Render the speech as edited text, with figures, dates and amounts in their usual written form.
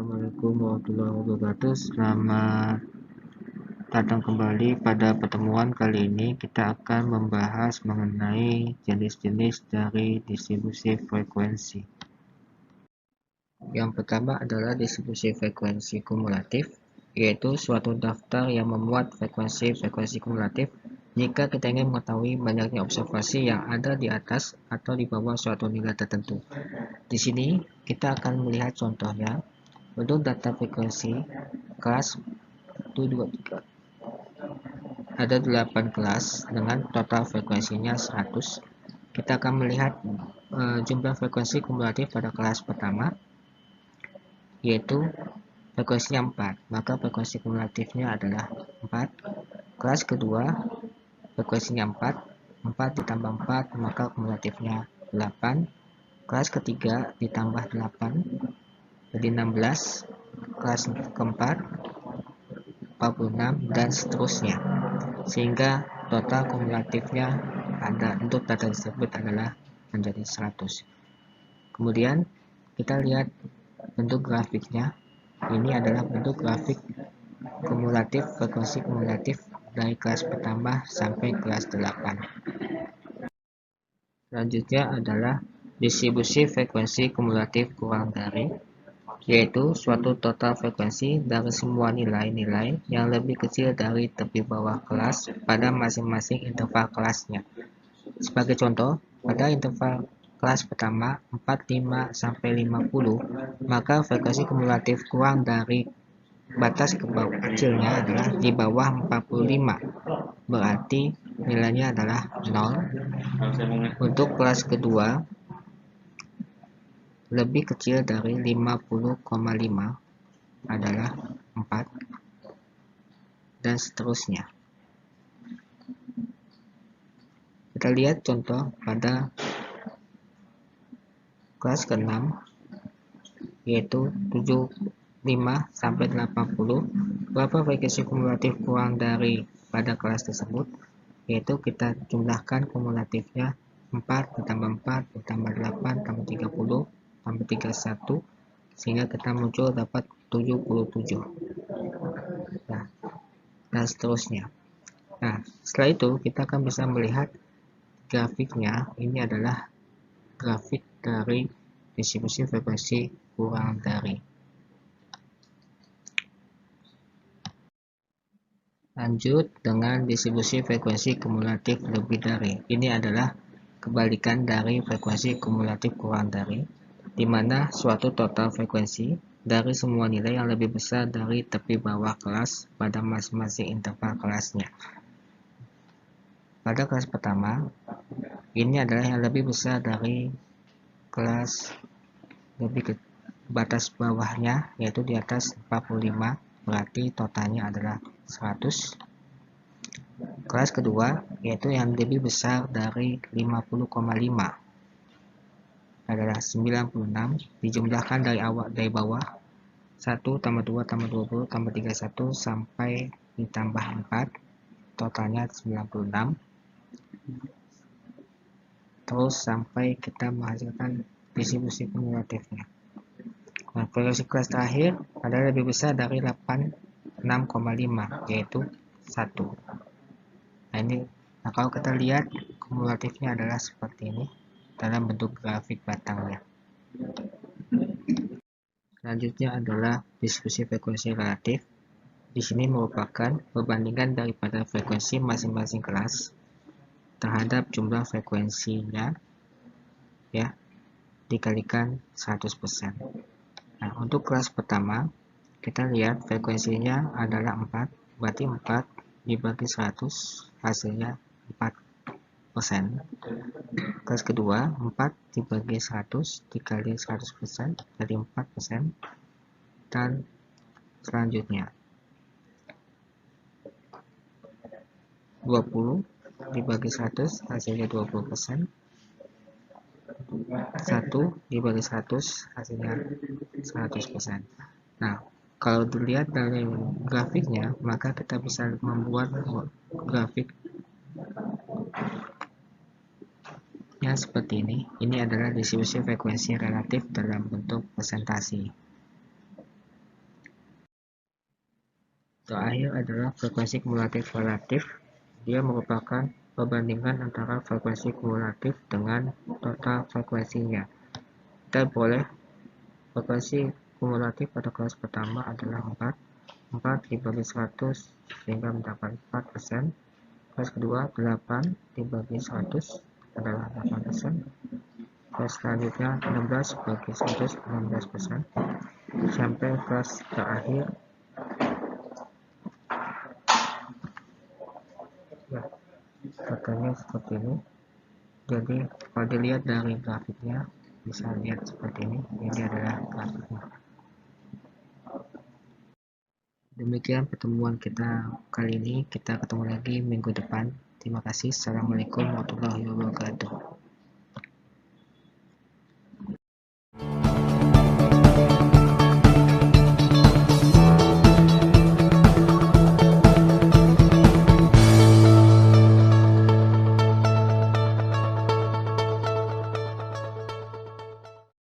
Assalamualaikum warahmatullahi wabarakatuh. Selamat datang kembali. Pada pertemuan kali ini kita akan membahas mengenai jenis-jenis dari distribusi frekuensi. Yang pertama adalah distribusi frekuensi kumulatif, yaitu suatu daftar yang memuat frekuensi-frekuensi kumulatif jika kita ingin mengetahui banyaknya observasi yang ada di atas atau di bawah suatu nilai tertentu. Di sini kita akan melihat contohnya. Untuk data frekuensi kelas 1, 2, 3 ada 8 kelas dengan total frekuensinya 100. Kita akan melihat jumlah frekuensi kumulatif pada kelas pertama, yaitu frekuensinya 4, maka frekuensi kumulatifnya adalah 4. Kelas kedua frekuensinya 4 ditambah 4, maka kumulatifnya 8. Kelas ketiga ditambah 8 jadi 16. Kelas keempat 46 dan seterusnya, sehingga total kumulatifnya untuk data tersebut adalah menjadi 100. Kemudian kita lihat bentuk grafiknya. Ini adalah bentuk grafik kumulatif, frekuensi kumulatif dari kelas pertama sampai kelas 8. Selanjutnya adalah distribusi frekuensi kumulatif kurang dari, yaitu suatu total frekuensi dari semua nilai-nilai yang lebih kecil dari tepi bawah kelas pada masing-masing interval kelasnya. Sebagai contoh, pada interval kelas pertama 45 sampai 50, maka frekuensi kumulatif kurang dari batas kecilnya adalah di bawah 45, berarti nilainya adalah 0. Untuk kelas kedua lebih kecil dari 50,5 adalah 4, dan seterusnya. Kita lihat contoh pada kelas ke-6, yaitu 75 sampai 80. Berapa frekuensi kumulatif kurang dari pada kelas tersebut? Yaitu kita jumlahkan kumulatifnya 4 ditambah 4 ditambah 8 tambah 30 tambah 31, sehingga kita muncul dapat 77. Nah, dan seterusnya. Nah, setelah itu kita akan bisa melihat grafiknya. Ini adalah grafik dari distribusi frekuensi kurang dari. Lanjut dengan distribusi frekuensi kumulatif lebih dari. Ini adalah kebalikan dari frekuensi kumulatif kurang dari, di mana suatu total frekuensi dari semua nilai yang lebih besar dari tepi bawah kelas pada masing-masing interval kelasnya. Pada kelas pertama, ini adalah yang lebih besar dari kelas lebih ke batas bawahnya, yaitu di atas 45, berarti totalnya adalah 100. Kelas kedua, yaitu yang lebih besar dari 50,5, adalah 96, dijumlahkan dari bawah 1 tambah 2 tambah 20 tambah 31 sampai ditambah 4, totalnya 96. Terus sampai kita menghasilkan distribusi kumulatifnya. Nah, frekuensi kelas terakhir adalah lebih besar dari 86,5, yaitu 1. Nah, kalau kita lihat kumulatifnya adalah seperti ini dalam bentuk grafik batangnya. Selanjutnya adalah distribusi frekuensi relatif. Di sini merupakan perbandingan daripada frekuensi masing-masing kelas terhadap jumlah frekuensinya, ya, dikalikan 100%. Nah, untuk kelas pertama kita lihat frekuensinya adalah 4, berarti 4 dibagi 100 hasilnya 4%. Kelas kedua 4 dibagi 100 dikali 100% jadi 4%, dan selanjutnya 20 dibagi 100 hasilnya 20%, 1 dibagi 100 hasilnya 100%. Nah, kalau dilihat dari grafiknya, maka kita bisa membuat grafiknya seperti ini. Ini adalah distribusi frekuensi relatif dalam bentuk presentasi. Terakhir adalah frekuensi kumulatif relatif. Dia merupakan perbandingan antara frekuensi kumulatif dengan total frekuensinya. Kita boleh frekuensi kumulatif pada kelas pertama adalah 4 dibagi 100 sehingga mendapat 4%. Kelas kedua 8 dibagi 100 adalah 8%. Kelas selanjutnya 16 bagi 100 16%. Sampai kelas terakhir ya, katanya seperti ini. Jadi kalau dilihat dari grafiknya bisa lihat seperti ini adalah grafiknya. Demikian pertemuan kita kali ini, kita ketemu lagi minggu depan. Terima kasih. Assalamualaikum warahmatullahi wabarakatuh.